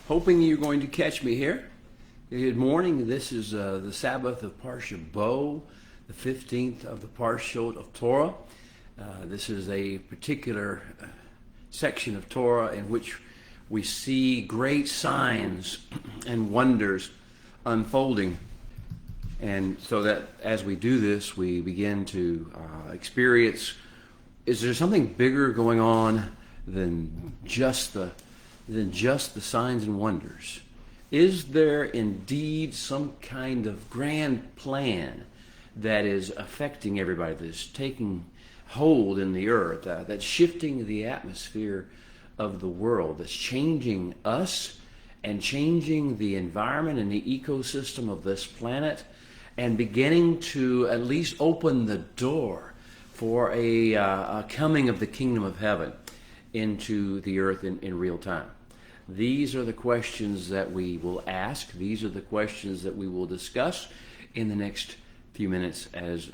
Hoping you're going to catch me here. Good morning. This is the Sabbath of Parsha Bo, the 15th of the Parshot of Torah. This is a particular section of Torah in which we see great signs and wonders unfolding. And so that as we do this, we begin to experience, is there something bigger going on than just the signs and wonders? Is there indeed some kind of grand plan that is affecting everybody, that's taking hold in the earth, that's shifting the atmosphere of the world, that's changing us and changing the environment and the ecosystem of this planet, and beginning to at least open the door for a coming of the kingdom of heaven into the earth in real time? These are the questions that we will ask. These are the questions that we will discuss in the next few minutes as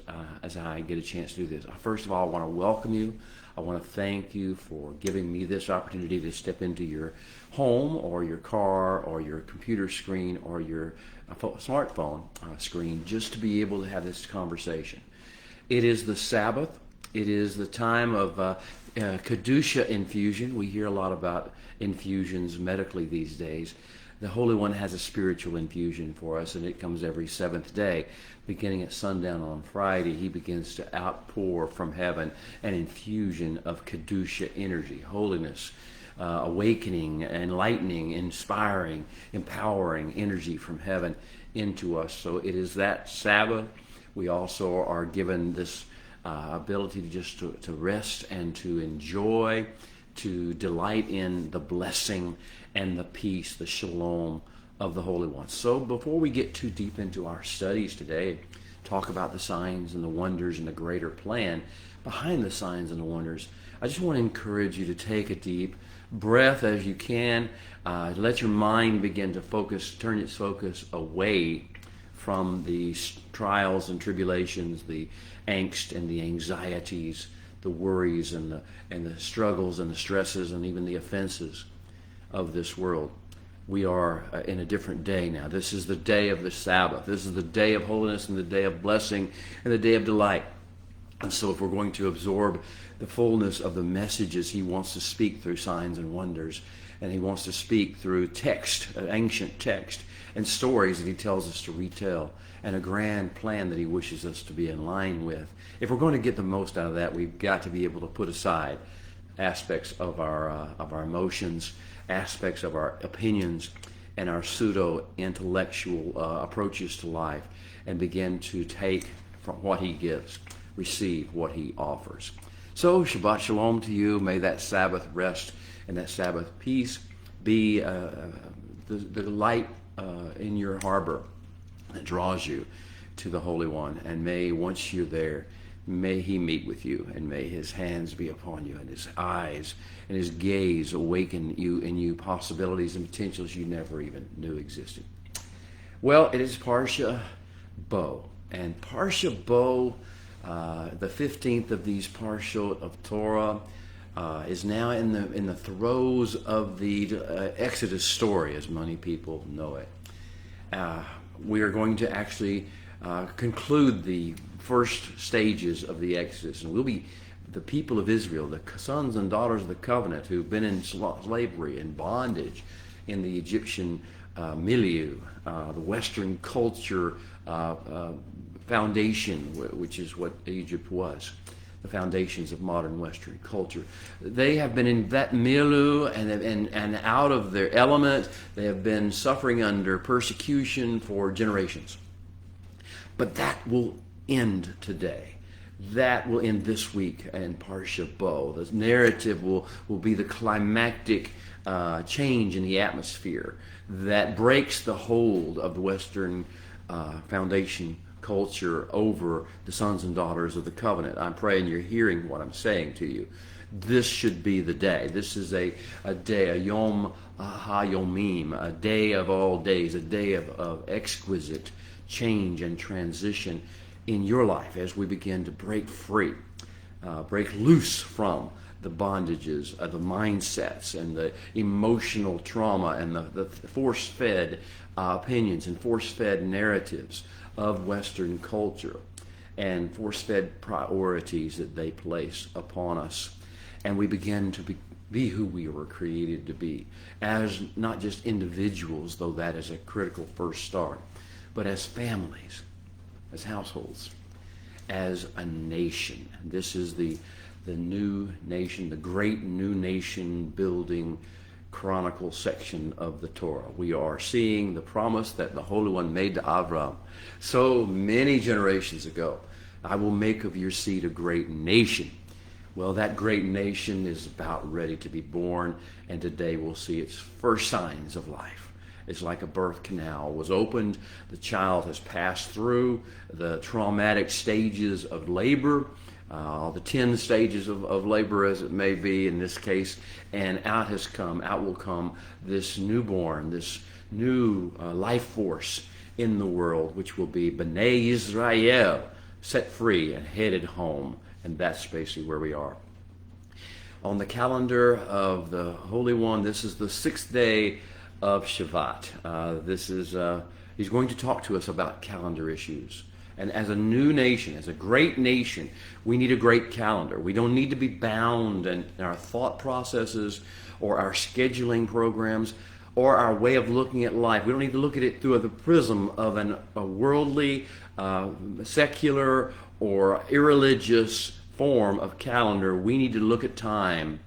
I get a chance to do this. First of all, I want to welcome you. I want to thank you for giving me this opportunity to step into your home or your car or your computer screen or your smartphone screen just to be able to have this conversation. It is the Sabbath. It is the time of Kedusha infusion. We hear a lot about infusions medically these days. The Holy One has a spiritual infusion for us, and it comes every seventh day. Beginning at sundown on Friday, he begins to outpour from heaven an infusion of Kedusha energy, holiness, awakening, enlightening, inspiring, empowering energy from heaven into us. So it is that Sabbath. We also are given this ability to just to rest and to enjoy, to delight in the blessing and the peace, the shalom of the Holy One. So before we get too deep into our studies today, talk about the signs and the wonders and the greater plan behind the signs and the wonders, I just want to encourage you to take a deep breath as you can. Let your mind begin to focus, turn its focus away from the trials and tribulations, the angst and the anxieties, the worries and the struggles and the stresses and even the offenses of this world. We are in a different day now. This is the day of the Sabbath. This is the day of holiness and the day of blessing and the day of delight. And so if we're going to absorb the fullness of the messages he wants to speak through signs and wonders, and he wants to speak through text, ancient text, and stories that he tells us to retell, and a grand plan that he wishes us to be in line with. If we're going to get the most out of that, we've got to be able to put aside aspects of our emotions, aspects of our opinions, and our pseudo-intellectual approaches to life, and begin to take from what he gives, receive what he offers. So Shabbat Shalom to you. May that Sabbath rest and that Sabbath peace be the light in your harbor that draws you to the Holy One. And may, once you're there, may he meet with you, and may his hands be upon you, and his eyes and his gaze awaken you in you possibilities and potentials you never even knew existed. Well, it is Parsha Bo. And Parsha Bo, the 15th of these Parshot of Torah, is now in the throes of the Exodus story, as many people know it. We are going to actually conclude the first stages of the Exodus, and we'll be the people of Israel, the sons and daughters of the covenant who've been in slavery and bondage in the Egyptian milieu, the Western culture foundation, which is what Egypt was, the foundations of modern Western culture. They have been in that milieu and out of their element. They have been suffering under persecution for generations. But that will end today. That will end this week in Parsha Bo. The narrative will be the climactic change in the atmosphere that breaks the hold of the Western foundation culture over the sons and daughters of the covenant. I'm praying you're hearing what I'm saying to you. This should be the day. This is a day, a Yom HaYomim, a day of all days, a day of exquisite change and transition in your life as we begin to break free, break loose from the bondages, the mindsets, and the emotional trauma, and the force-fed opinions and force-fed narratives of Western culture, and force-fed priorities that they place upon us. And we begin to be who we were created to be, as not just individuals, though that is a critical first start, but as families, as households, as a nation. This is the new nation, the great new nation building chronicle section of the Torah. We are seeing the promise that the Holy One made to Abraham so many generations ago. I will make of your seed a great nation. Well, that great nation is about ready to be born, and today we'll see its first signs of life. It's like a birth canal was opened. The child has passed through the traumatic stages of labor, the 10 stages of labor as it may be in this case, and out will come this newborn, this new life force in the world, which will be B'nai Israel, set free and headed home. And that's basically where we are. On the calendar of the Holy One, this is the 6th day of Shabbat. He's going to talk to us about calendar issues. And as a new nation, as a great nation, we need a great calendar. We don't need to be bound in our thought processes or our scheduling programs or our way of looking at life. We don't need to look at it through the prism of a worldly, secular, or irreligious form of calendar. We need to look at time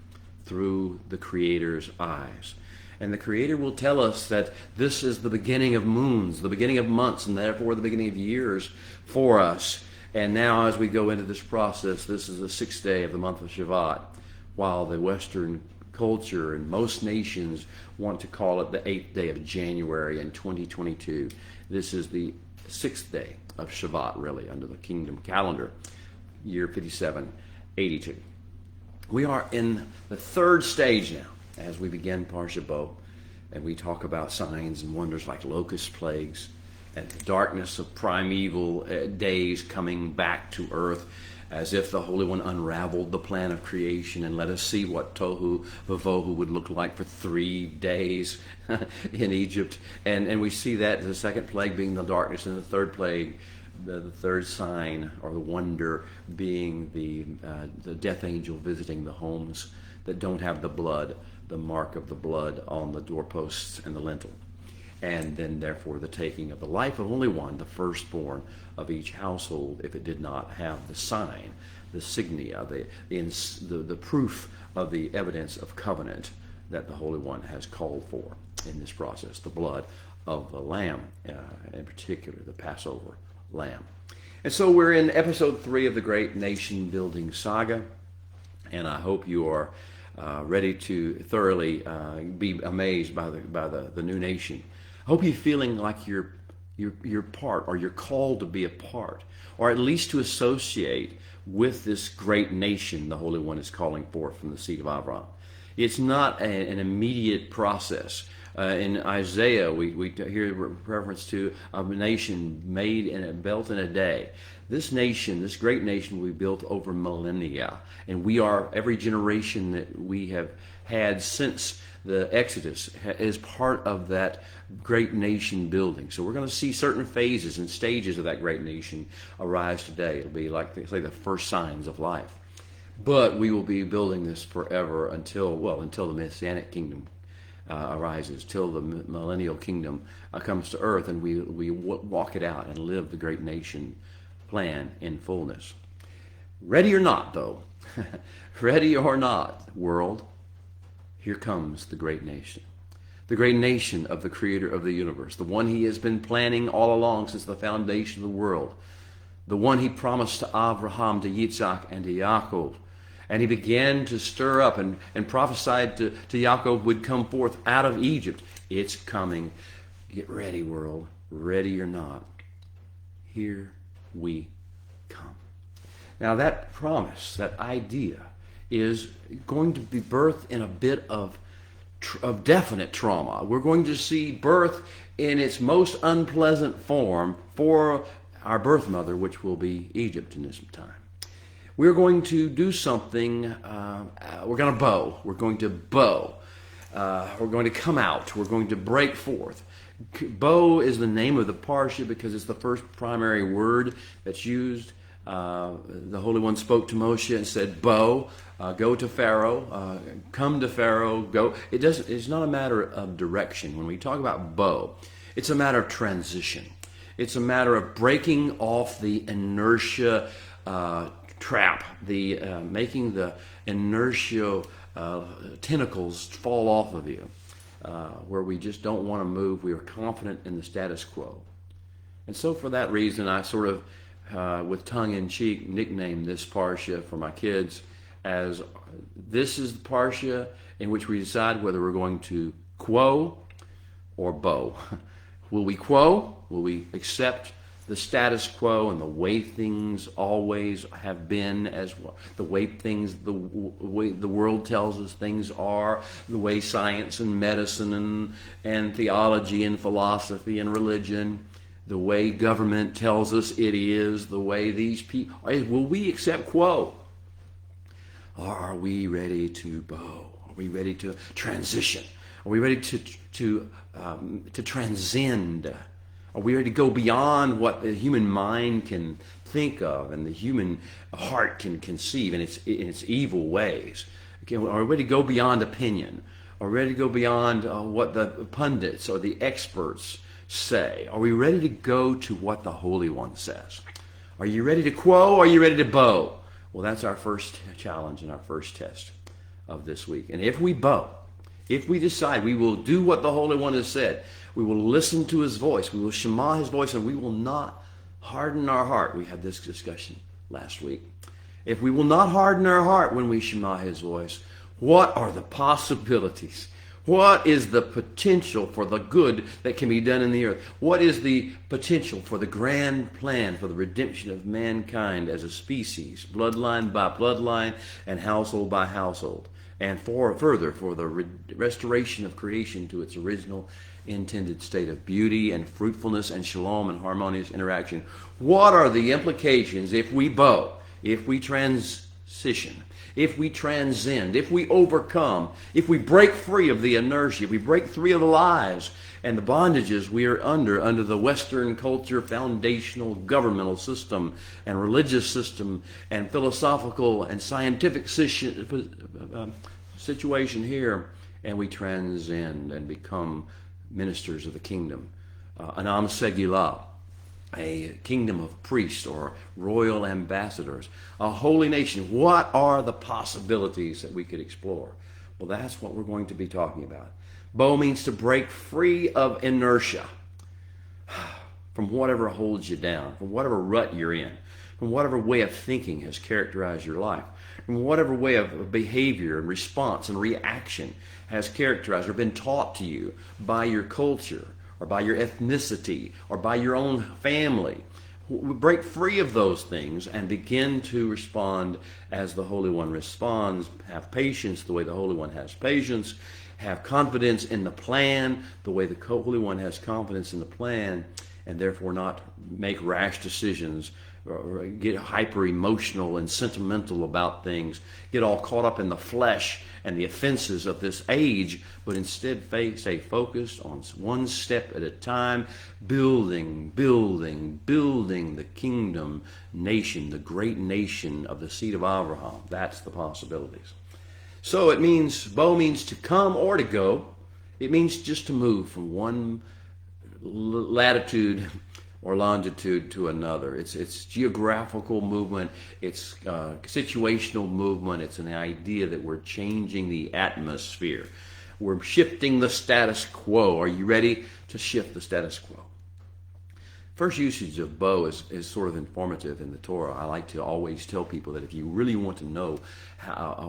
through the Creator's eyes. And the Creator will tell us that this is the beginning of moons, the beginning of months, and therefore the beginning of years for us. And now as we go into this process, this is the 6th day of the month of Shabbat, while the Western culture and most nations want to call it the 8th day of January in 2022. This is the 6th day of Shabbat, really, under the kingdom calendar, year 5782. We are in the 3rd stage now as we begin Parsha Bo, and we talk about signs and wonders like locust plagues and the darkness of primeval days coming back to earth, as if the Holy One unraveled the plan of creation and let us see what Tohu Vavohu would look like for 3 days in Egypt. And we see that the 2nd plague being the darkness, and the 3rd plague, the 3rd sign or the wonder being the death angel visiting the homes that don't have the blood, the mark of the blood on the doorposts and the lintel. And then therefore the taking of the life of only one, the firstborn of each household, if it did not have the sign, the signia, the proof of the evidence of covenant that the Holy One has called for in this process, the blood of the lamb, in particular the Passover lamb. And so we're in episode 3 of the Great Nation Building Saga, and I hope you are ready to thoroughly be amazed by the new nation. I hope you're feeling like you're part, or you're called to be a part, or at least to associate with this great nation the Holy One is calling forth from the seed of Abraham. It's not an immediate process. In Isaiah, we hear reference to a nation made and built in a day. This nation, this great nation, we built over millennia, and we are, every generation that we have had since the Exodus is part of that great nation building. So we're going to see certain phases and stages of that great nation arise today. It'll be like, say, the first signs of life. But we will be building this forever until the Messianic kingdom arises, till the millennial kingdom comes to earth, and we walk it out and live the great nation plan in fullness. Ready or not, though, ready or not, world, here comes the great nation of the Creator of the universe, the one He has been planning all along since the foundation of the world, the one He promised to Abraham, to Yitzhak, and to Yaakov. And He began to stir up and prophesied to Yaakov would come forth out of Egypt. It's coming. Get ready, world. Ready or not, here we come. Now that promise, that idea, is going to be birthed in a bit of definite trauma. We're going to see birth in its most unpleasant form for our birth mother, which will be Egypt in this time. we're going to do something. We're going to bow. We're going to bow. We're going to come out. We're going to break forth. Bow is the name of the parsha because it's the first primary word that's used. The Holy One spoke to Moshe and said, "Bow, go to Pharaoh, come to Pharaoh, go." It's not a matter of direction. When we talk about bow, it's a matter of transition. It's a matter of breaking off the inertia trap, making the inertia tentacles fall off of you, where we just don't want to move. We are confident in the status quo. And so for that reason, I sort of, with tongue-in-cheek, nicknamed this parsha for my kids as, this is the parsha in which we decide whether we're going to quo or bow. Will we quo? Will we accept the status quo and the way things always have been, the way the world tells us things are, the way science and medicine and theology and philosophy and religion, the way government tells us it is, the way these people, will we accept quo? Or are we ready to bow? Are we ready to transition? Are we ready to transcend? Are we ready to go beyond what the human mind can think of and the human heart can conceive in its evil ways? Okay, are we ready to go beyond opinion? Are we ready to go beyond what the pundits or the experts say? Are we ready to go to what the Holy One says? Are you ready to quo or are you ready to bow? Well, that's our first challenge and our first test of this week. And if we bow, if we decide we will do what the Holy One has said, we will listen to his voice, we will shema his voice, and we will not harden our heart. We had this discussion last week. If we will not harden our heart when we shema his voice, what are the possibilities? What is the potential for the good that can be done in the earth? What is the potential for the grand plan for the redemption of mankind as a species, bloodline by bloodline and household by household? And further, for the restoration of creation to its original intended state of beauty and fruitfulness and shalom and harmonious interaction. What are the implications if we bow, if we transition, if we transcend, if we overcome, if we break free of the inertia, if we break free of the lies and the bondages we are under the Western culture, foundational governmental system and religious system and philosophical and scientific situation here, and we transcend and become ministers of the kingdom, an Am Segulah, a kingdom of priests or royal ambassadors, a holy nation. What are the possibilities that we could explore? Well, that's what we're going to be talking about. Bow means to break free of inertia, from whatever holds you down, from whatever rut you're in, from whatever way of thinking has characterized your life, from whatever way of behavior and response and reaction has characterized or been taught to you by your culture or by your ethnicity or by your own family. We break free of those things and begin to respond as the Holy One responds. Have patience the way the Holy One has patience. Have confidence in the plan the way the Holy One has confidence in the plan, and therefore not make rash decisions or get hyper emotional and sentimental about things, get all caught up in the flesh and the offenses of this age, but instead stay focused on one step at a time, building the kingdom nation, the great nation of the seed of Abraham. That's the possibilities. So it means, bow means to come or to go. It means just to move from one latitude or longitude to another. It's geographical movement. It's situational movement. It's an idea that we're changing the atmosphere. We're shifting the status quo. Are you ready to shift the status quo? First usage of bow is sort of informative in the Torah. I like to always tell people that if you really want to know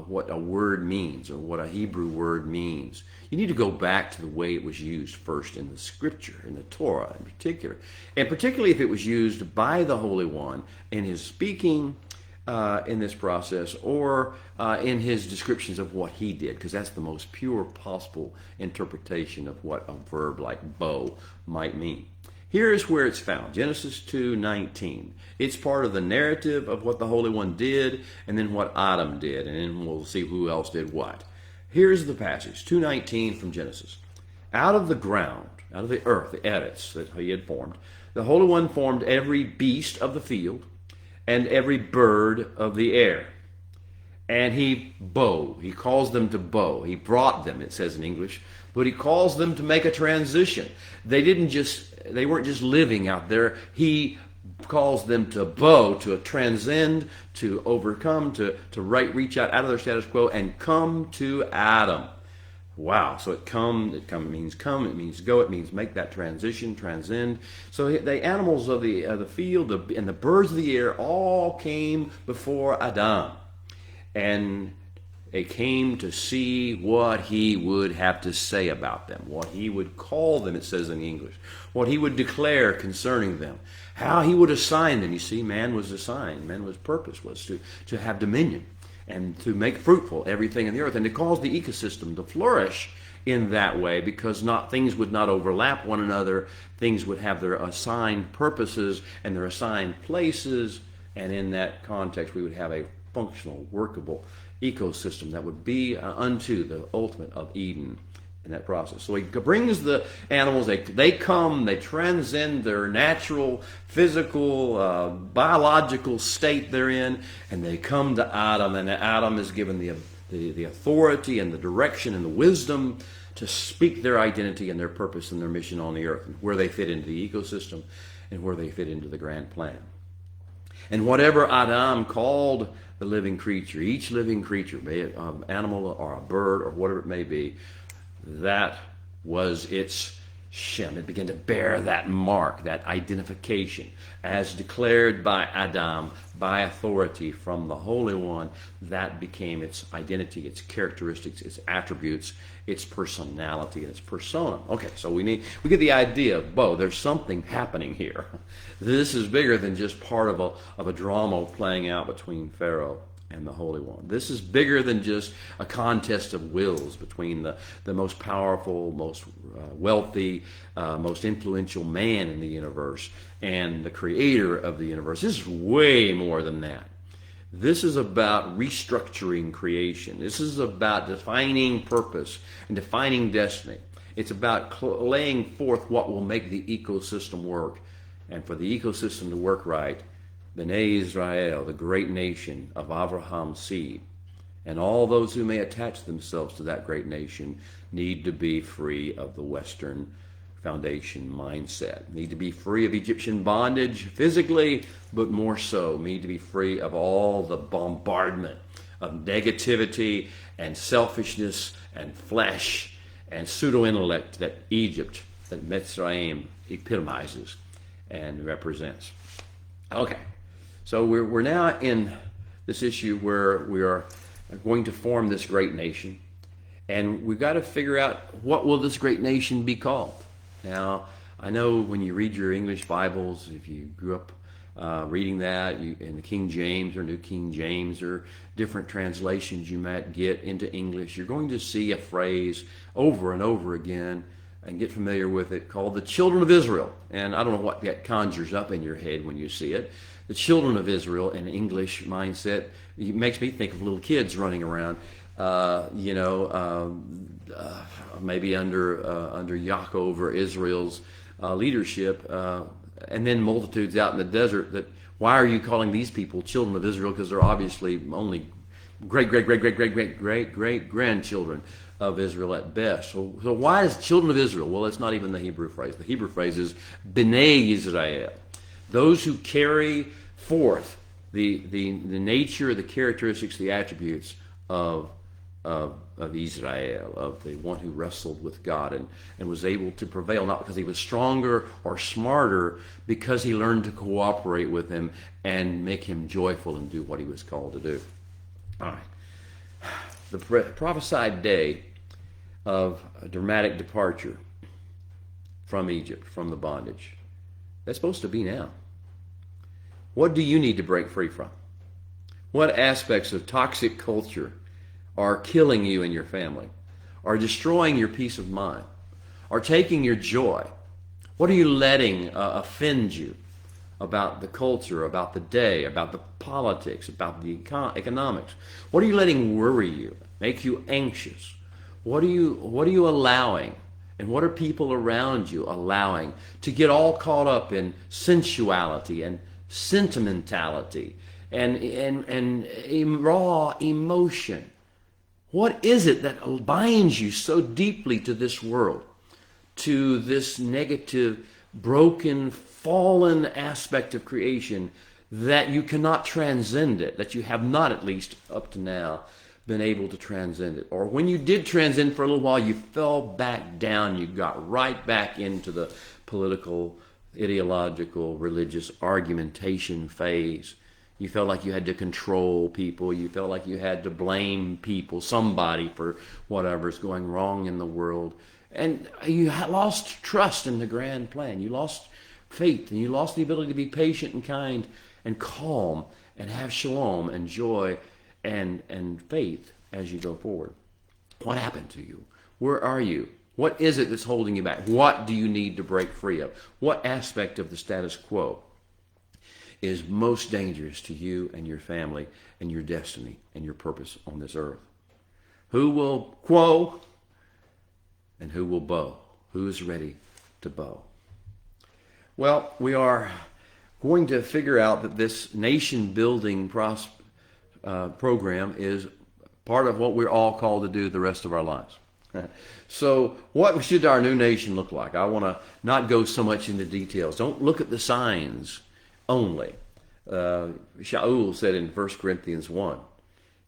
what a word means or what a Hebrew word means, you need to go back to the way it was used first in the Scripture, in the Torah in particular. And particularly if it was used by the Holy One in his speaking in this process or in his descriptions of what he did, because that's the most pure possible interpretation of what a verb like bow might mean. Here's where it's found, Genesis 2:19. It's part of the narrative of what the Holy One did, and then what Adam did, and then we'll see who else did what. Here's the passage, 2:19 from Genesis. Out of the ground, out of the earth, the eretz that he had formed, the Holy One formed every beast of the field and every bird of the air. And he calls them to bow. He brought them, it says in English, but he calls them to make a transition. They weren't just living out there. He calls them to bow, to transcend, to overcome, to reach out of their status quo and come to Adam. Wow. So it means come, it means go, it means make that transition, transcend. So the animals of the field and the birds of the air all came before Adam. And they came to see what he would have to say about them, what he would call them, it says in English, what he would declare concerning them, how he would assign them. You see, man was assigned, man's purpose was to have dominion and to make fruitful everything in the earth and to cause the ecosystem to flourish in that way, because things would not overlap one another. Things would have their assigned purposes and their assigned places, and in that context we would have a functional, workable ecosystem that would be unto the ultimate of Eden in that process. So he brings the animals, they come, they transcend their natural, physical, biological state they're in, and they come to Adam, and Adam is given the authority and the direction and the wisdom to speak their identity and their purpose and their mission on the earth, and where they fit into the ecosystem and where they fit into the grand plan. And whatever Adam called the living creature, each living creature, be it an animal or a bird or whatever it may be, that was its shem. It began to bear that mark, that identification, as declared by Adam, by authority from the Holy One. That became its identity, its characteristics, its attributes, its personality, and its persona. Okay, so we get the idea of, there's something happening here. This is bigger than just part of a drama playing out between Pharaoh and the Holy One. This is bigger than just a contest of wills between the most powerful, most wealthy, most influential man in the universe and the creator of the universe. This is way more than that. This is about restructuring creation. This is about defining purpose and defining destiny. It's about laying forth what will make the ecosystem work. And for the ecosystem to work right, B'nai Israel, the great nation of Abraham's seed, and all those who may attach themselves to that great nation need to be free of the Western foundation mindset, need to be free of Egyptian bondage physically, but more so, need to be free of all the bombardment of negativity and selfishness and flesh and pseudo-intellect that Egypt, that Mitzrayim epitomizes and represents. Okay, so we're now in this issue where we are going to form this great nation, and we've got to figure out, what will this great nation be called? Now, I know when you read your English Bibles, if you grew up reading that in the King James or New King James or different translations you might get into English, you're going to see a phrase over and over again and get familiar with it, called the children of Israel. And I don't know what that conjures up in your head when you see it. The children of Israel in English mindset, it makes me think of little kids running around, maybe under Yaakov or Israel's leadership, and then multitudes out in the desert. That, why are you calling these people children of Israel? Because they're obviously only great-great-great-great-great-great-grandchildren of Israel at best. So why is children of Israel? Well, it's not even the Hebrew phrase. The Hebrew phrase is B'nai Israel, those who carry forth the nature, the characteristics, the attributes of Israel, of the one who wrestled with God and was able to prevail, not because he was stronger or smarter, because he learned to cooperate with him and make him joyful and do what he was called to do. All right. The prophesied day of a dramatic departure from Egypt, from the bondage, that's supposed to be now. What do you need to break free from? What aspects of toxic culture are killing you and your family, are destroying your peace of mind, are taking your joy, What are you letting offend you about the culture, about the day, about the politics, about the economics? What are you letting worry you, make you anxious? What are you allowing? And what are people around you allowing to get all caught up in sensuality and sentimentality and raw emotion? What is it that binds you so deeply to this world, to this negative, broken, fallen aspect of creation, that you cannot transcend it, that you have not, at least up to now, been able to transcend it? Or when you did transcend for a little while, you fell back down, you got right back into the political, ideological, religious argumentation phase. You felt like you had to control people. You felt like you had to blame people, somebody, for whatever's going wrong in the world. And you lost trust in the grand plan. You lost faith, and you lost the ability to be patient and kind and calm and have shalom and joy and faith as you go forward. What happened to you? Where are you? What is it that's holding you back? What do you need to break free of? What aspect of the status quo is most dangerous to you and your family and your destiny and your purpose on this earth? Who will quo and who will bow? Who is ready to bow? Well, we are going to figure out that this nation-building program is part of what we're all called to do the rest of our lives. So what should our new nation look like? I want to not go so much into details. Don't look at the signs only. Shaul said in 1 Corinthians 1,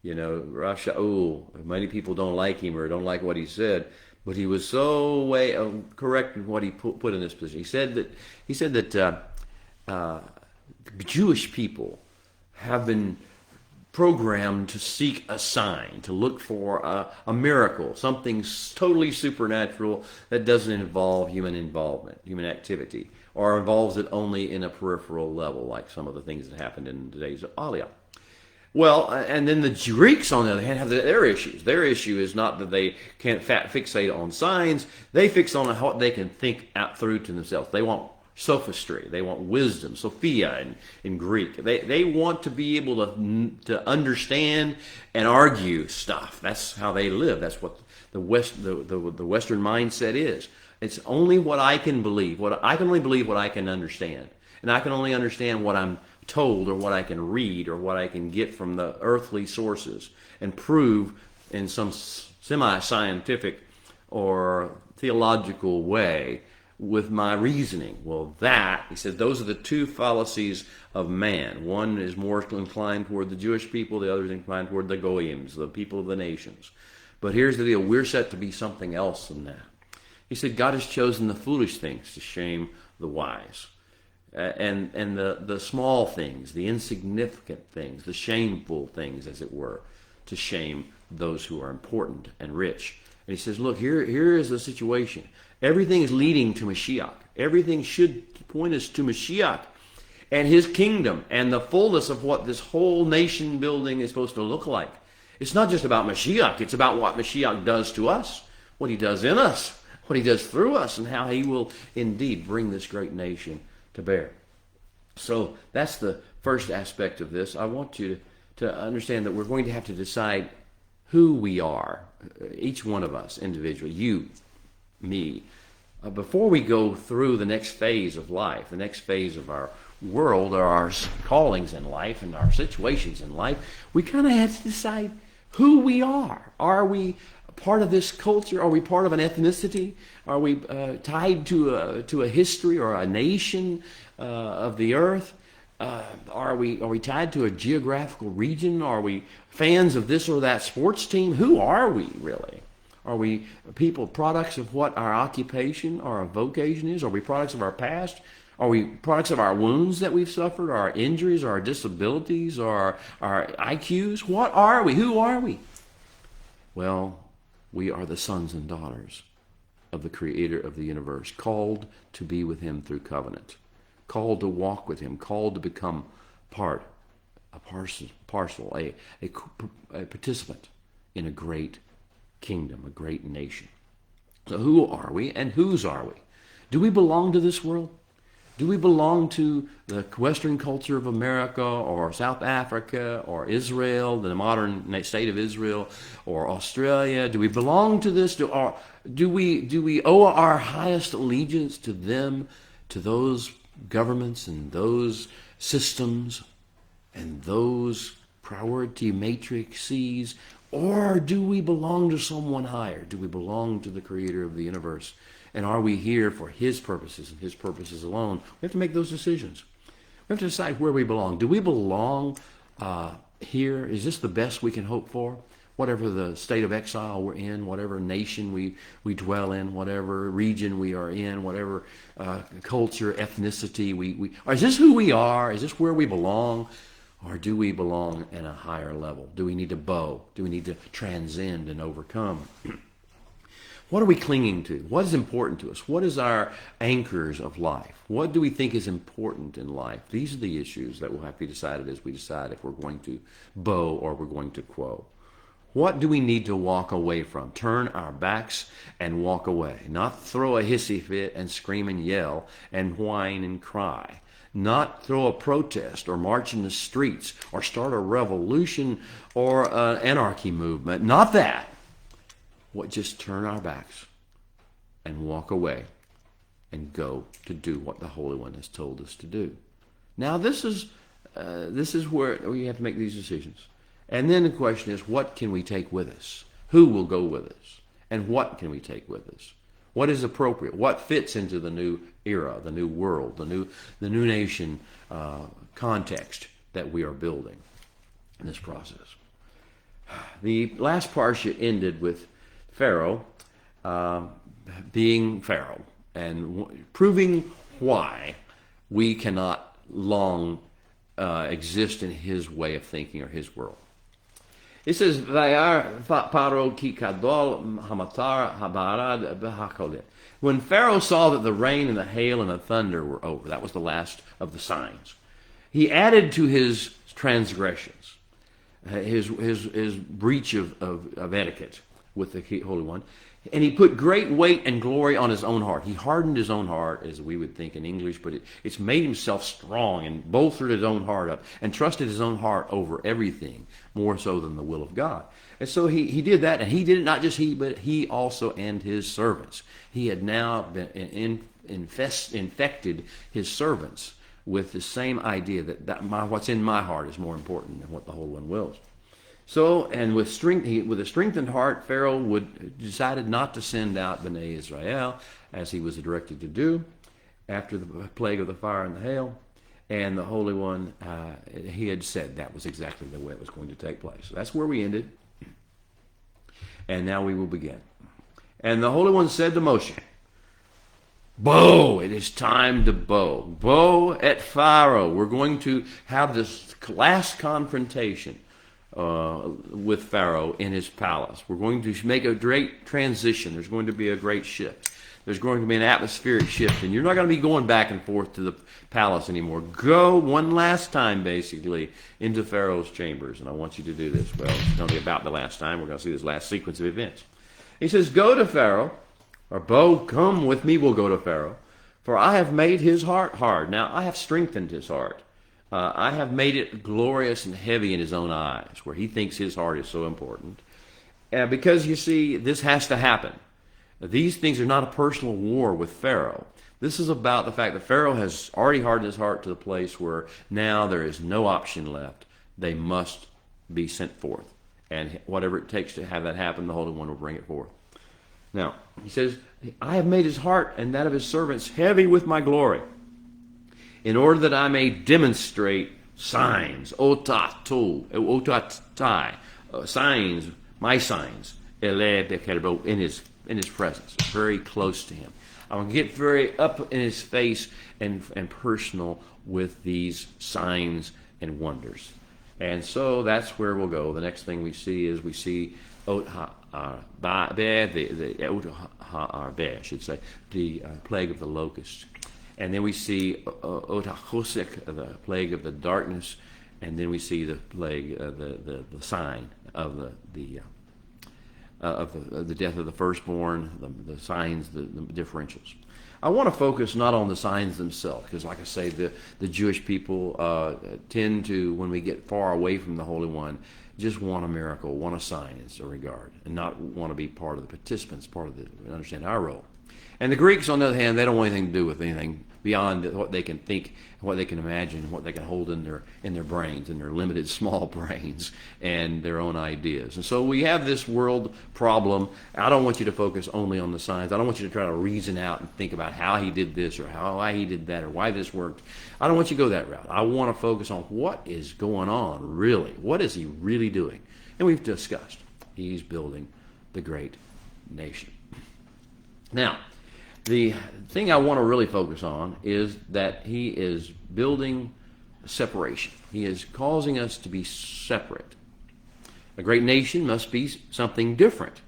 Rav Shaul, many people don't like him or don't like what he said, but he was so correct in what he put in this position. He said that Jewish people have been programmed to seek a sign, to look for a miracle, something totally supernatural that doesn't involve human involvement, human activity, or involves it only in a peripheral level, like some of the things that happened in today's Aliyah. Well, and then the Greeks, on the other hand, have their issues. Their issue is not that they can't fixate on signs. They fix on what they can think out through to themselves. They want sophistry. They want wisdom, Sophia in Greek. They want to be able to understand and argue stuff. That's how they live. That's what the Western mindset is. It's only what I can believe. I can only believe what I can understand. And I can only understand what I'm told or what I can read or what I can get from the earthly sources and prove in some semi-scientific or theological way with my reasoning. Well, he said, those are the two fallacies of man. One is more inclined toward the Jewish people, the other is inclined toward the Goyims, the people of the nations. But here's the deal, we're set to be something else than that. He said, God has chosen the foolish things to shame the wise. And the small things, the insignificant things, the shameful things, as it were, to shame those who are important and rich. And he says, look, here is the situation. Everything is leading to Mashiach. Everything should point us to Mashiach and his kingdom and the fullness of what this whole nation building is supposed to look like. It's not just about Mashiach. It's about what Mashiach does to us, what he does in us, what he does through us, and how he will indeed bring this great nation to bear. So that's the first aspect of this. I want you to understand that we're going to have to decide who we are, each one of us individually, you, me, before we go through the next phase of life, the next phase of our world, or our callings in life and our situations in life. We kind of have to decide who we are. Are we part of this culture? Are we part of an ethnicity? Are we tied to a history or a nation of the earth? Are we tied to a geographical region? Are we fans of this or that sports team? Who are we really? Are we people, products of what our occupation or our vocation is? Are we products of our past? Are we products of our wounds that we've suffered, or our injuries, or our disabilities, or our IQs? What are we? Who are we? Well, we are the sons and daughters of the Creator of the universe, called to be with him through covenant, called to walk with him, called to become a participant in a great kingdom, a great nation. So who are we and whose are we? Do we belong to this world? Do we belong to the Western culture of America or South Africa or Israel, the modern state of Israel, or Australia? Do we belong to this? Do we owe our highest allegiance to them, to those governments and those systems and those priority matrices? Or do we belong to someone higher? Do we belong to the creator of the universe? And are we here for his purposes and his purposes alone? We have to make those decisions. We have to decide where we belong. Do we belong here? Is this the best we can hope for? Whatever the state of exile we're in, whatever nation we dwell in, whatever region we are in, whatever culture, ethnicity or is this who we are? Is this where we belong? Or do we belong at a higher level? Do we need to bow? Do we need to transcend and overcome? What are we clinging to? What is important to us? What is our anchors of life? What do we think is important in life? These are the issues that will have to be decided as we decide if we're going to bow or we're going to quo. What do we need to walk away from? Turn our backs and walk away. Not throw a hissy fit and scream and yell and whine and cry. Not throw a protest or march in the streets or start a revolution or an anarchy movement. Not that. Just turn our backs and walk away and go to do what the Holy One has told us to do. Now, this is where we have to make these decisions. And then the question is, what can we take with us? Who will go with us? And what can we take with us? What is appropriate? What fits into the new era, the new world, the new nation context that we are building in this process? The last parsha ended with Pharaoh being Pharaoh and proving why we cannot long exist in his way of thinking or his world. It says, "Vayar paro ki kadol hamatar habarad b'hakolet." When Pharaoh saw that the rain and the hail and the thunder were over, that was the last of the signs, he added to his transgressions, his breach of etiquette with the Holy One, and he put great weight and glory on his own heart. He hardened his own heart, as we would think in English, but it's made himself strong and bolstered his own heart up and trusted his own heart over everything, more so than the will of God. And so he did that, and he did it, not just he, but he also and his servants. He had now been infected his servants with the same idea that what's in my heart is more important than what the Holy One wills. So, and with a strengthened heart, Pharaoh decided not to send out Bnei Israel, as he was directed to do, after the plague of the fire and the hail. And the Holy One, he had said that was exactly the way it was going to take place. So that's where we ended. And now we will begin. And the Holy One said to Moshe, "Bow, it is time to bow. Bow at Pharaoh." We're going to have this last confrontation with Pharaoh in his palace. We're going to make a great transition. There's going to be a great shift. There's going to be an atmospheric shift, and you're not going to be going back and forth to the palace anymore. Go one last time, basically, into Pharaoh's chambers, and I want you to do this. Well, it's going to be about the last time. We're going to see this last sequence of events. He says, "Go to Pharaoh," or "Bo, come with me, we'll go to Pharaoh, for I have made his heart hard." Now, I have strengthened his heart. I have made it glorious and heavy in his own eyes, where he thinks his heart is so important. Because, you see, this has to happen. These things are not a personal war with Pharaoh. This is about the fact that Pharaoh has already hardened his heart to the place where now there is no option left. They must be sent forth. And whatever it takes to have that happen, the Holy One will bring it forth. Now, he says, "I have made his heart and that of his servants heavy with my glory, in order that I may demonstrate signs," signs, my signs, in his presence, very close to him. I want to get very up in his face and personal with these signs and wonders. And so that's where we'll go. The next thing we see is the plague of the locusts. And then we see Otachosek, the plague of the darkness, and then we see the plague, the sign of the death of the firstborn, the signs, the differentials. I want to focus not on the signs themselves, because like I say, the Jewish people tend to, when we get far away from the Holy One, just want a miracle, want a sign in some regard, and not want to be part of the participants, part of the, understand our role. And the Greeks, on the other hand, they don't want anything to do with anything beyond what they can think, what they can imagine, what they can hold in their brains, in their limited small brains, and their own ideas. And so we have this world problem. I don't want you to focus only on the signs. I don't want you to try to reason out and think about how he did this or why he did that or why this worked. I don't want you to go that route. I want to focus on what is going on really. What is he really doing? And we've discussed. He's building the great nation. Now, the thing I want to really focus on is that he is building separation. He is causing us to be separate. A great nation must be something different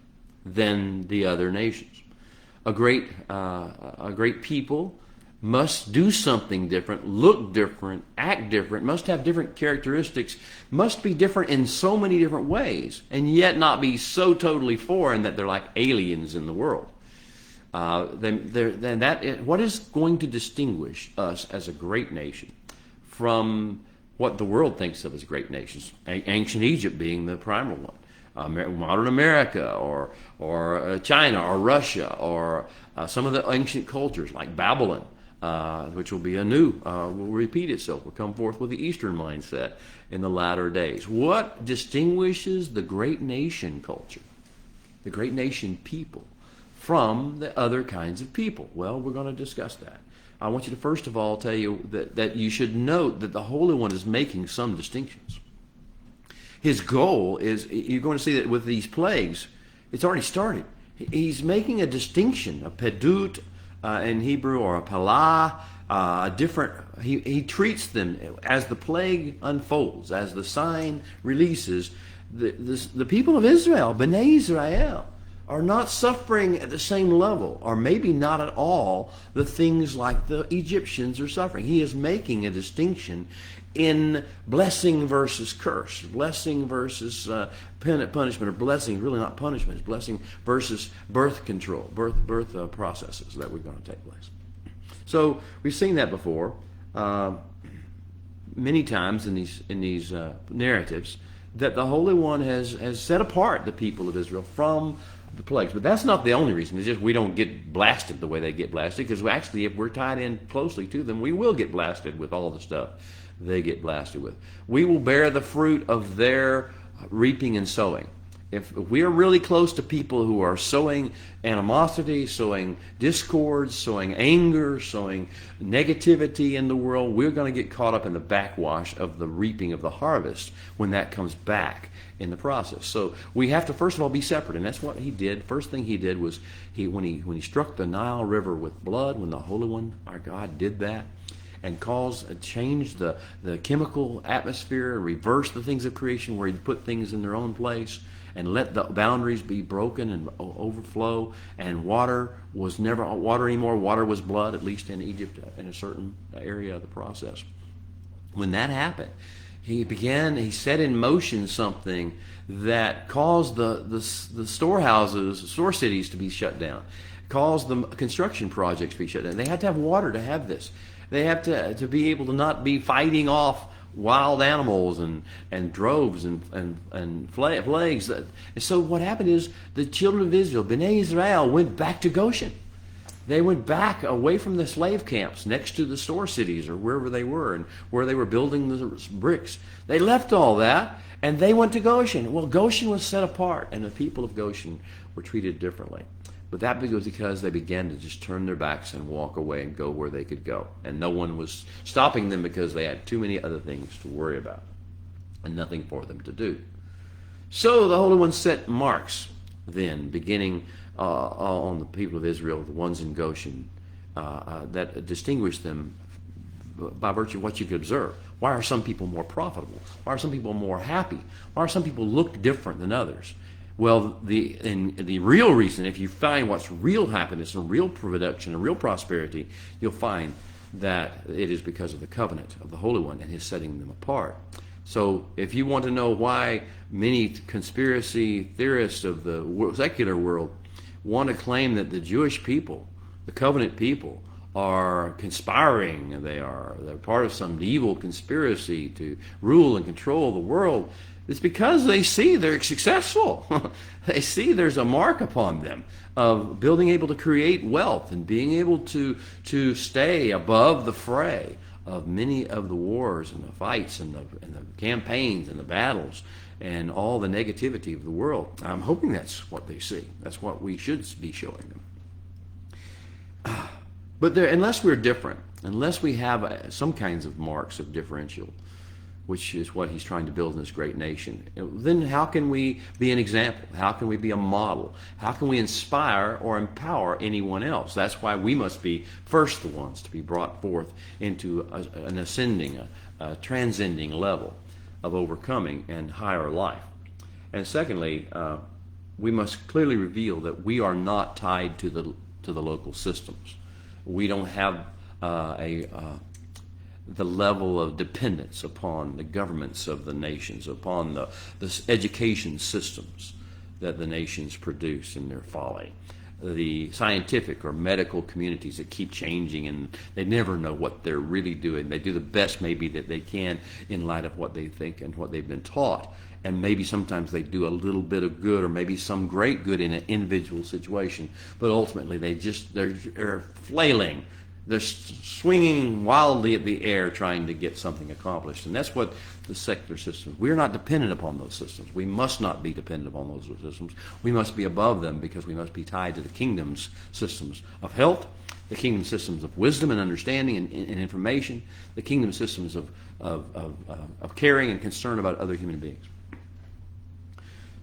than the other nations. A great people must do something different, look different, act different, must have different characteristics, must be different in so many different ways, and yet not be so totally foreign that they're like aliens in the world. What is going to distinguish us as a great nation from what the world thinks of as great nations? Ancient Egypt being the primary one, modern America, or China, or Russia, or some of the ancient cultures like Babylon, which will be will repeat itself, will come forth with the Eastern mindset in the latter days. What distinguishes the great nation culture, the great nation people, from the other kinds of people? Well, we're going to discuss that. I want you to first of all tell you that you should note that the Holy One is making some distinctions. His goal is, you're going to see that with these plagues, it's already started. He's making a distinction, a pedut in Hebrew, or a palah, he treats them as the plague unfolds, as the sign releases. The people of Israel, Bnei Israel, are not suffering at the same level, or maybe not at all, the things like the Egyptians are suffering. He is making a distinction in blessing versus curse, blessing versus punishment, or blessing, really not punishment, it's blessing versus birth control, birth processes that were going to take place. So we've seen that before many times in these narratives, that the Holy One has set apart the people of Israel from the plagues. But that's not the only reason. It's just we don't get blasted the way they get blasted, because actually if we're tied in closely to them, we will get blasted with all the stuff they get blasted with. We will bear the fruit of their reaping and sowing. If we are really close to people who are sowing animosity, sowing discord, sowing anger, sowing negativity in the world, we're going to get caught up in the backwash of the reaping of the harvest when that comes back in the process. So we have to first of all be separate, and that's what he did. First thing he did was when he struck the Nile River with blood, when the Holy One, our God, did that, and changed the chemical atmosphere, reversed the things of creation where he put things in their own place, and let the boundaries be broken and overflow, and water was never water anymore. Water was blood, at least in Egypt, in a certain area of the process. When that happened, he set in motion something that caused the storehouses, store cities to be shut down, caused the construction projects to be shut down. They had to have water to have this. They have to be able to not be fighting off wild animals and droves and plagues. And so what happened is the children of Israel, Bnei Israel, went back to Goshen. They went back away from the slave camps next to the store cities or wherever they were, and where they were building the bricks. They left all that and they went to Goshen. Well, Goshen was set apart, and the people of Goshen were treated differently. But that was because they began to just turn their backs and walk away and go where they could go. And no one was stopping them because they had too many other things to worry about and nothing for them to do. So the Holy One set marks then, beginning on the people of Israel, the ones in Goshen, that distinguished them by virtue of what you could observe. Why are some people more profitable? Why are some people more happy? Why are some people look different than others? Well, the real reason, if you find what's real happiness and real production and real prosperity, you'll find that it is because of the covenant of the Holy One and his setting them apart. So if you want to know why many conspiracy theorists of the secular world want to claim that the Jewish people the covenant people are conspiring, they're part of some evil conspiracy to rule and control the world, it's because they see they're successful. They see there's a mark upon them of being able to create wealth and being able to stay above the fray of many of the wars and the fights and the campaigns and the battles and all the negativity of the world. I'm hoping that's what they see. That's what we should be showing them. But unless we're different, unless we have some kinds of marks of differential, which is what he's trying to build in this great nation, then how can we be an example? How can we be a model? How can we inspire or empower anyone else? That's why we must be first the ones to be brought forth into an ascending, a transcending level of overcoming and higher life. And secondly, we must clearly reveal that we are not tied to the local systems. We don't have the level of dependence upon the governments of the nations, upon the education systems that the nations produce in their folly, the scientific or medical communities that keep changing and they never know what they're really doing. They do the best maybe that they can in light of what they think and what they've been taught. And maybe sometimes they do a little bit of good or maybe some great good in an individual situation, but ultimately they're flailing. They're swinging wildly at the air trying to get something accomplished. And that's what the secular systems, we're not dependent upon those systems. We must not be dependent upon those systems. We must be above them because we must be tied to the kingdom's systems of health, the kingdom systems of wisdom and understanding and information, the kingdom systems of caring and concern about other human beings.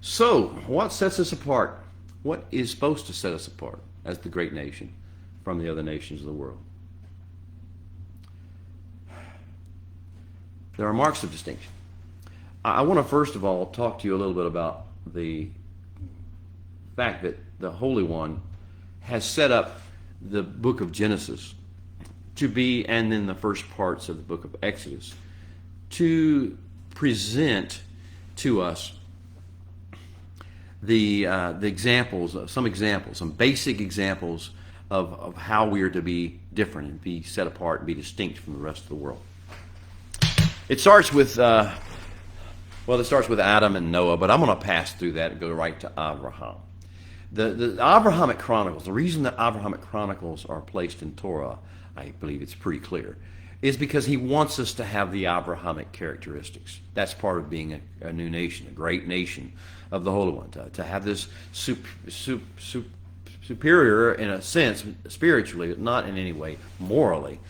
So, what sets us apart? What is supposed to set us apart as the great nation from the other nations of the world? There are marks of distinction. I want to first of all talk to you a little bit about the fact that the Holy One has set up the book of Genesis to be, and then the first parts of the book of Exodus, to present to us the examples, some basic examples of how we are to be different and be set apart and be distinct from the rest of the world. It starts with, it starts with Adam and Noah, but I'm going to pass through that and go right to Abraham. The Abrahamic Chronicles, the reason that Abrahamic Chronicles are placed in Torah, I believe it's pretty clear, is because he wants us to have the Abrahamic characteristics. That's part of being a new nation, a great nation of the Holy One, to have this superior, in a sense, spiritually, not in any way morally,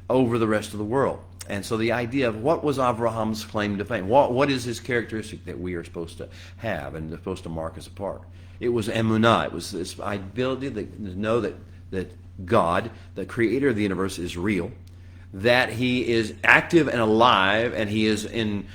over the rest of the world. And so the idea of what was Abraham's claim to fame, what is his characteristic that we are supposed to have and supposed to mark us apart? It was emunah. It was this ability to know that God, the creator of the universe, is real, that he is active and alive, and he is a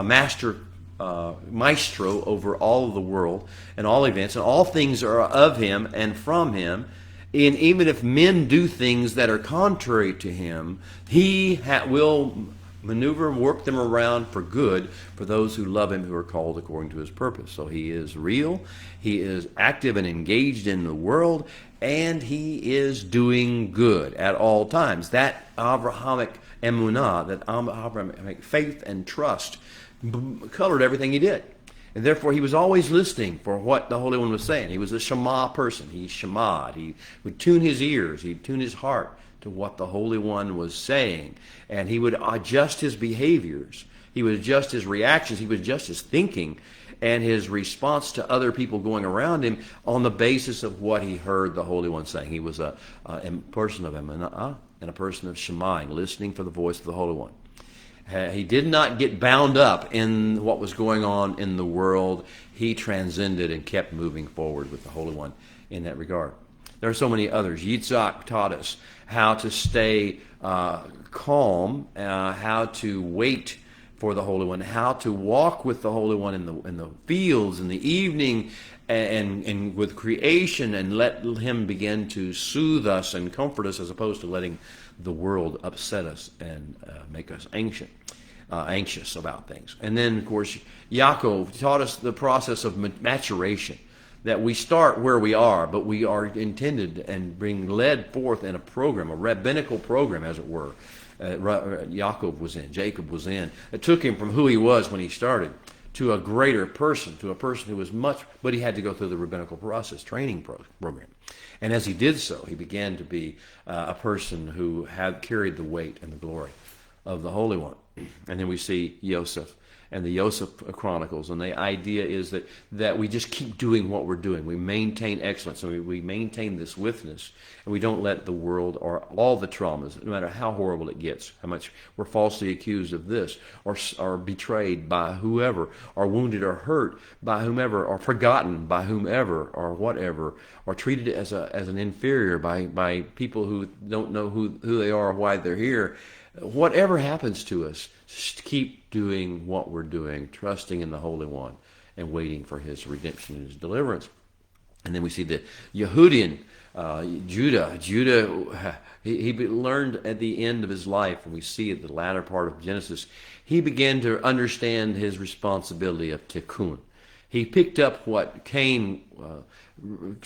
maestro over all of the world and all events, and all things are of him and from him. And even if men do things that are contrary to him, he will maneuver and work them around for good for those who love him, who are called according to his purpose. So he is real, he is active and engaged in the world, and he is doing good at all times. That Abrahamic emunah, that Abrahamic faith and trust colored everything he did. And therefore, he was always listening for what the Holy One was saying. He was a Shema person. He shema'd. He would tune his ears. He'd tune his heart to what the Holy One was saying. And he would adjust his behaviors. He would adjust his reactions. He would adjust his thinking and his response to other people going around him on the basis of what he heard the Holy One saying. He was a person of emunah and a person of shema'ing, listening for the voice of the Holy One. He did not get bound up in what was going on in the world. He transcended and kept moving forward with the Holy One in that regard. There are so many others. Yitzhak taught us how to stay calm, how to wait for the Holy One, how to walk with the Holy One in the fields in the evening and with creation, and let him begin to soothe us and comfort us, as opposed to letting the world upset us and make us anxious about things. And then, of course, Yaakov taught us the process of maturation, that we start where we are, but we are intended and being led forth in a program, a rabbinical program, as it were. Jacob was in. It took him from who he was when he started to a greater person, to a person who was much, but he had to go through the rabbinical process, training program. And as he did so, he began to be a person who had carried the weight and the glory of the Holy One. And then we see Joseph and the Joseph Chronicles, and the idea is that we just keep doing what we're doing. We maintain excellence, and we maintain this witness, and we don't let the world or all the traumas, no matter how horrible it gets, how much we're falsely accused of this, or betrayed by whoever, or wounded or hurt by whomever, or forgotten by whomever, or whatever, or treated as an inferior by people who don't know who they are or why they're here. Whatever happens to us, just keep doing what we're doing, trusting in the Holy One and waiting for his redemption and his deliverance. And then we see the Yehudian, Judah. He learned at the end of his life, and we see at the latter part of Genesis, he began to understand his responsibility of tikkun. He picked up what Cain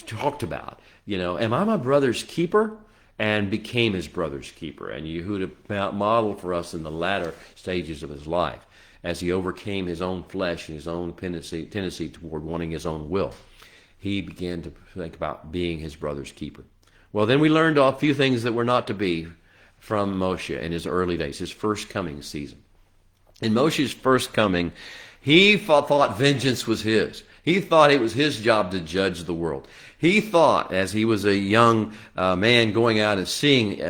talked about. Am I my brother's keeper? And became his brother's keeper. And Yehuda modeled for us in the latter stages of his life, as he overcame his own flesh and his own tendency toward wanting his own will. He began to think about being his brother's keeper. Well, then we learned a few things that were not to be from Moshe in his early days, his first coming season. In Moshe's first coming, he thought vengeance was his. He thought it was his job to judge the world. He thought, as he was a young man going out and seeing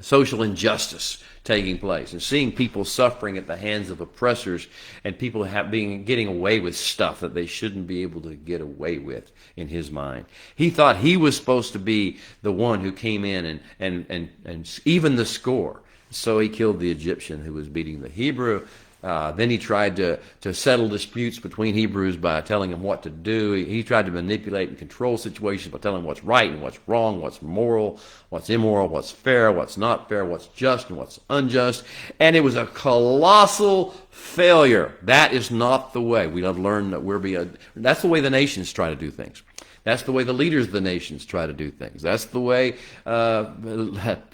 social injustice taking place and seeing people suffering at the hands of oppressors and people getting away with stuff that they shouldn't be able to get away with in his mind. He thought he was supposed to be the one who came in and even the score. So he killed the Egyptian who was beating the Hebrew. Then he tried to settle disputes between Hebrews by telling them what to do. He tried to manipulate and control situations by telling them what's right and what's wrong, what's moral, what's immoral, what's fair, what's not fair, what's just and what's unjust. And it was a colossal failure. That is not the way. We have learned that that's the way the nations try to do things. That's the way the leaders of the nations try to do things. That's the way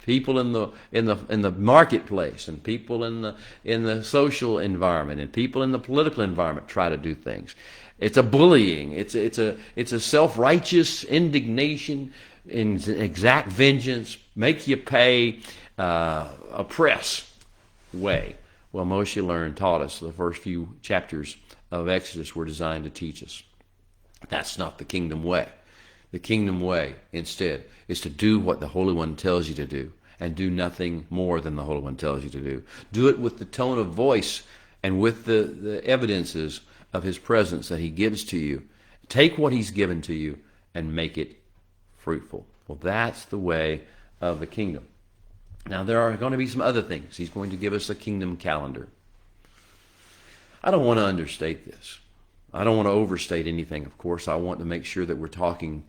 people in the marketplace and people in the social environment and people in the political environment try to do things. It's a bullying. It's a self-righteous indignation, in exact vengeance, make you pay, oppress way. Well, Moshe taught us the first few chapters of Exodus were designed to teach us. That's not the kingdom way. The kingdom way, instead, is to do what the Holy One tells you to do and do nothing more than the Holy One tells you to do. Do it with the tone of voice and with the evidences of his presence that he gives to you. Take what he's given to you and make it fruitful. Well, that's the way of the kingdom. Now, there are going to be some other things. He's going to give us a kingdom calendar. I don't want to understate this. I don't want to overstate anything, of course. I want to make sure that we're talking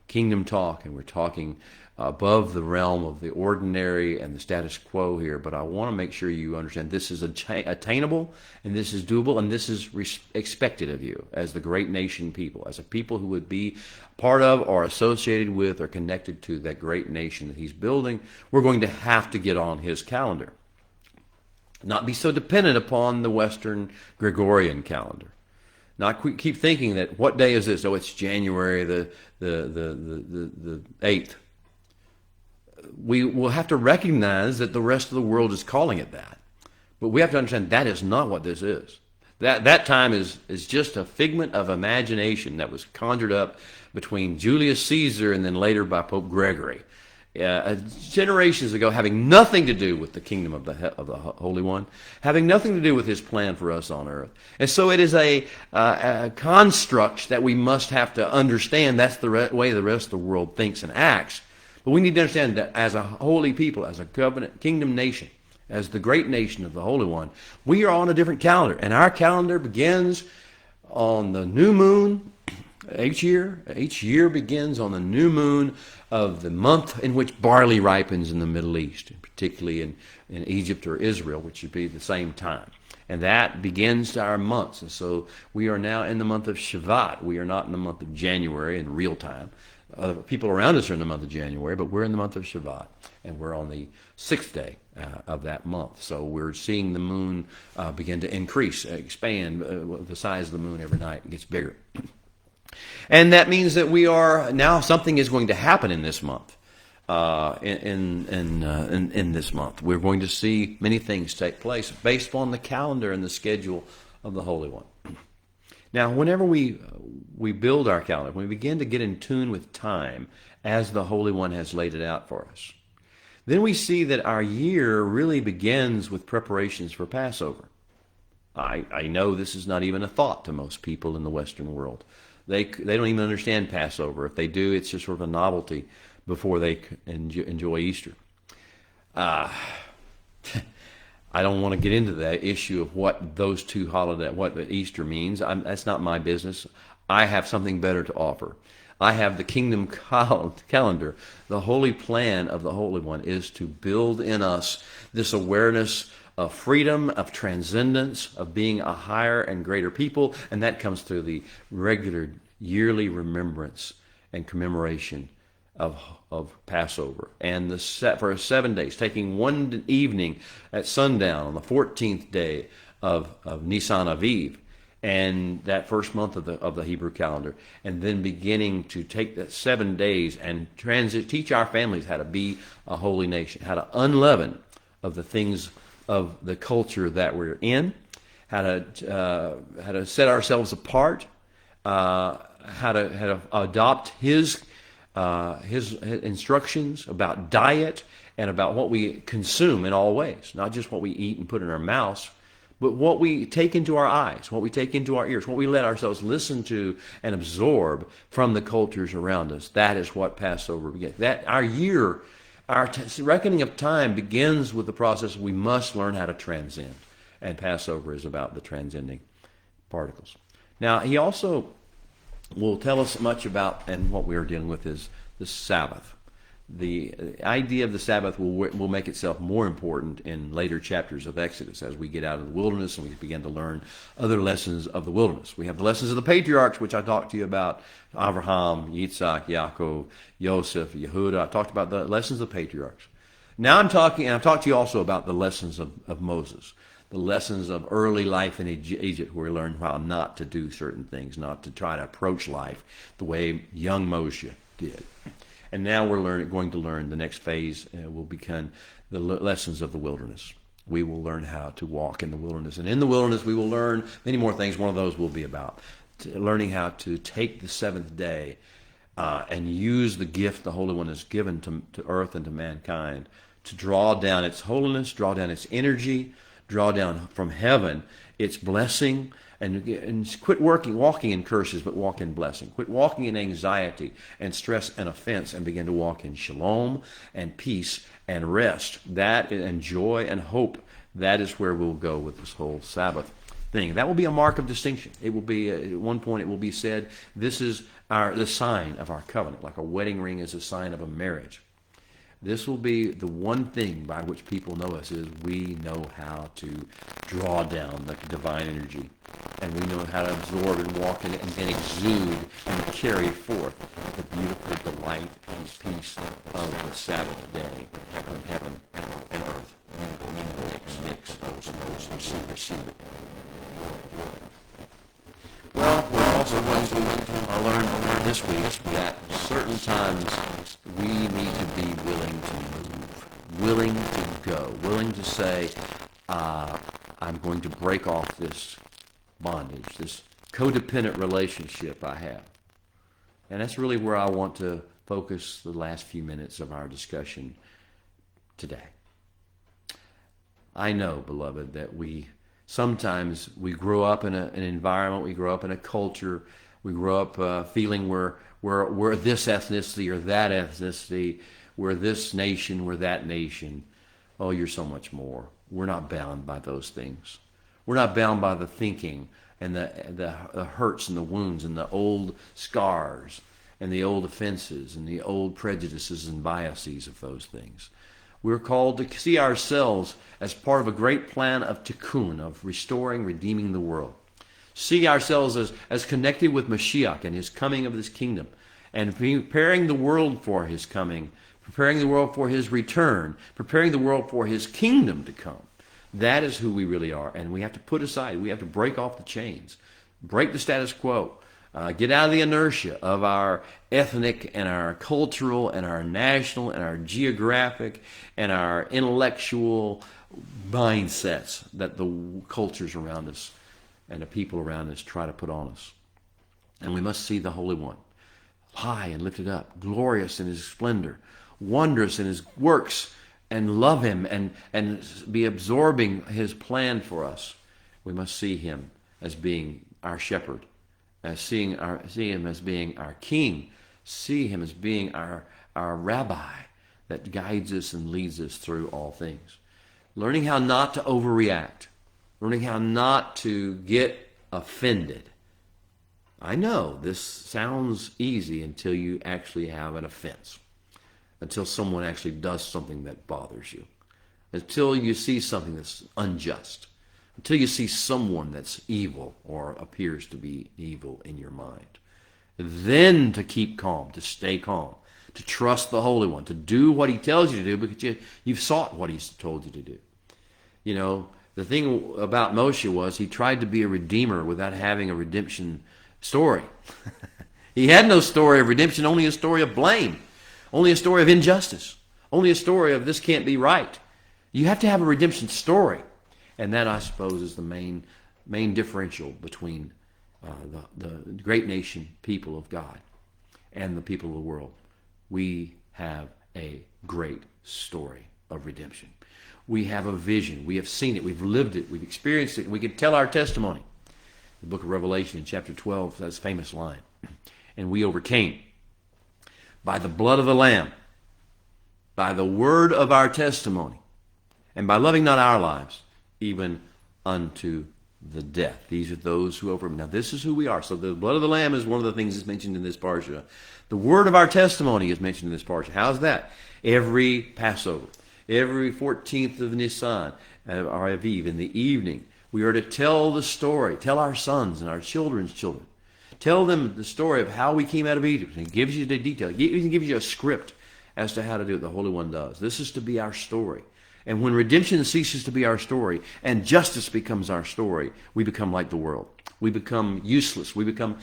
kingdom talk and we're talking above the realm of the ordinary and the status quo here. But I want to make sure you understand this is attainable and this is doable and this is expected of you as the great nation people, as a people who would be part of or associated with or connected to that great nation that he's building. We're going to have to get on his calendar. Not be so dependent upon the Western Gregorian calendar. Not keep thinking that, what day is this? Oh, it's January the 8th. We will have to recognize that the rest of the world is calling it that. But we have to understand that is not what this is. That time is just a figment of imagination that was conjured up between Julius Caesar and then later by Pope Gregory. Generations ago, having nothing to do with the kingdom of the Holy One, having nothing to do with his plan for us on earth. And so it is a construct that we must have to understand. That's the way the rest of the world thinks and acts. But we need to understand that as a holy people, as a covenant kingdom nation, as the great nation of the Holy One, we are on a different calendar. And our calendar begins on the new moon each year. Each year begins on the new moon of the month in which barley ripens in the Middle East, particularly in Egypt or Israel, which would be the same time. And that begins our months. And so we are now in the month of Shavat. We are not in the month of January in real time. People around us are in the month of January, but we're in the month of Shavat, and we're on the 6th day of that month. So we're seeing the moon begin to increase, expand. The size of the moon every night gets bigger. And that means that we are now, something is going to happen in this month. In this month, we're going to see many things take place based upon the calendar and the schedule of the Holy One. Now, whenever we build our calendar, when we begin to get in tune with time as the Holy One has laid it out for us, then we see that our year really begins with preparations for Passover. I know this is not even a thought to most people in the Western world. They don't even understand Passover. If they do, it's just sort of a novelty before they enjoy Easter. I don't want to get into that issue of what those two holidays, what Easter means. That's not my business. I have something better to offer. I have the kingdom calendar. The holy plan of the Holy One is to build in us this awareness of freedom, of transcendence, of being a higher and greater people, and that comes through the regular yearly remembrance and commemoration of Passover. And for 7 days, taking one evening at sundown on the 14th day of Nisan Aviv, and that first month of the Hebrew calendar, and then beginning to take that 7 days and teach our families how to be a holy nation, how to unleaven of the things of the culture that we're in, how to set ourselves apart, how to adopt his instructions about diet and about what we consume in all ways, not just what we eat and put in our mouths, but what we take into our eyes, what we take into our ears, what we let ourselves listen to and absorb from the cultures around us. That is what Passover begins. That our year, our reckoning of time begins with the process we must learn how to transcend. And Passover is about the transcending particles. Now, he also will tell us much about, and what we are dealing with is the Sabbath. The idea of the Sabbath will make itself more important in later chapters of Exodus as we get out of the wilderness and we begin to learn other lessons of the wilderness. We have the lessons of the patriarchs, which I talked to you about, Abraham, Yitzhak, Yaakov, Yosef, Yehuda. I talked about the lessons of the patriarchs. Now I've talked to you also about the lessons of Moses, the lessons of early life in Egypt, where we learn how not to do certain things, not to try to approach life the way young Moshe did. And now we're going to learn the next phase will become the lessons of the wilderness. We will learn how to walk in the wilderness. And in the wilderness, we will learn many more things. One of those will be about learning how to take the seventh day and use the gift the Holy One has given to earth and to mankind to draw down its holiness, draw down its energy, draw down from heaven its blessing, and quit walking in curses, but walk in blessing. Quit walking in anxiety and stress and offense, and begin to walk in shalom and peace and rest. That and joy and hope. That is where we'll go with this whole Sabbath thing. That will be a mark of distinction. It will be at one point it will be said, this is the sign of our covenant, like a wedding ring is a sign of a marriage. This will be the one thing by which people know us, is we know how to draw down the divine energy, and we know how to absorb and walk in it and exude and carry forth the beautiful delight and peace of the Sabbath day from heaven and earth. Mix, receive it. Well, we're also going to learn this week that certain times we need to be willing to move, willing to go, willing to say, I'm going to break off this bondage, this codependent relationship I have. And that's really where I want to focus the last few minutes of our discussion today. I know, beloved, that sometimes we grow up in an environment, we grow up in a culture, we grow up feeling we're this ethnicity or that ethnicity, we're this nation, we're that nation. Oh, you're so much more. We're not bound by those things. We're not bound by the thinking and the hurts and the wounds and the old scars and the old offenses and the old prejudices and biases of those things. We're called to see ourselves as part of a great plan of tikkun, of restoring, redeeming the world. See ourselves as connected with Mashiach and his coming of his kingdom, and preparing the world for his coming, preparing the world for his return, preparing the world for his kingdom to come. That is who we really are, and we have to put aside, we have to break off the chains, break the status quo, get out of the inertia of our ethnic and our cultural and our national and our geographic and our intellectual mindsets that the cultures around us and the people around us try to put on us. And we must see the Holy One, high and lifted up, glorious in his splendor, wondrous in his works, and love him and be absorbing his plan for us. We must see him as being our shepherd, as see him as being our king, see him as being our rabbi that guides us and leads us through all things. Learning how not to overreact, learning how not to get offended. I know this sounds easy until you actually have an offense, until someone actually does something that bothers you, until you see something that's unjust, until you see someone that's evil or appears to be evil in your mind. Then to keep calm, to stay calm, to trust the Holy One, to do what he tells you to do because you've sought what he's told you to do. You know, the thing about Moshe was he tried to be a redeemer without having a redemption story. He had no story of redemption, only a story of blame, only a story of injustice, only a story of this can't be right. You have to have a redemption story. And that, I suppose, is the main differential between the great nation, people of God, and the people of the world. We have a great story of redemption. We have a vision. We have seen it. We've lived it. We've experienced it. We can tell our testimony. The book of Revelation in chapter 12, that's a famous line. And we overcame by the blood of the Lamb, by the word of our testimony, and by loving not our lives, even unto the death. These are those who overcome. Now, this is who we are. So the blood of the Lamb is one of the things that's mentioned in this parsha. The word of our testimony is mentioned in this parsha. How's that? Every Passover, every 14th of Nisan, or Aviv, in the evening, we are to tell the story, tell our sons and our children's children. Tell them the story of how we came out of Egypt. And it gives you the detail. It even gives you a script as to how to do it. The Holy One does. This is to be our story. And when redemption ceases to be our story and justice becomes our story, we become like the world. We become useless. We become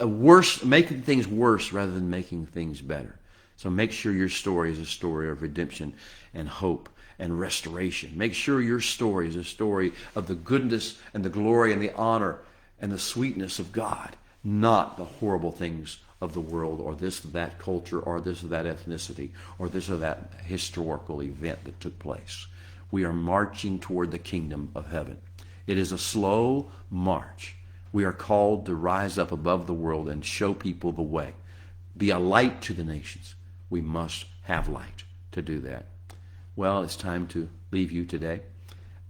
worse, making things worse rather than making things better. So make sure your story is a story of redemption and hope and restoration. Make sure your story is a story of the goodness and the glory and the honor and the sweetness of God, not the horrible things of the world or this or that culture or this or that ethnicity or this or that historical event that took place. We are marching toward the kingdom of heaven. It is a slow march. We are called to rise up above the world and show people the way. Be a light to the nations. We must have light to do that. Well, it's time to leave you today.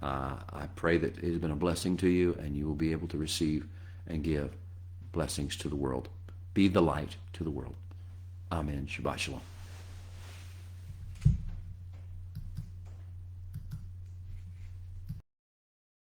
I pray that it has been a blessing to you and you will be able to receive and give blessings to the world. Be the light to the world. Amen. Shabbat Shalom.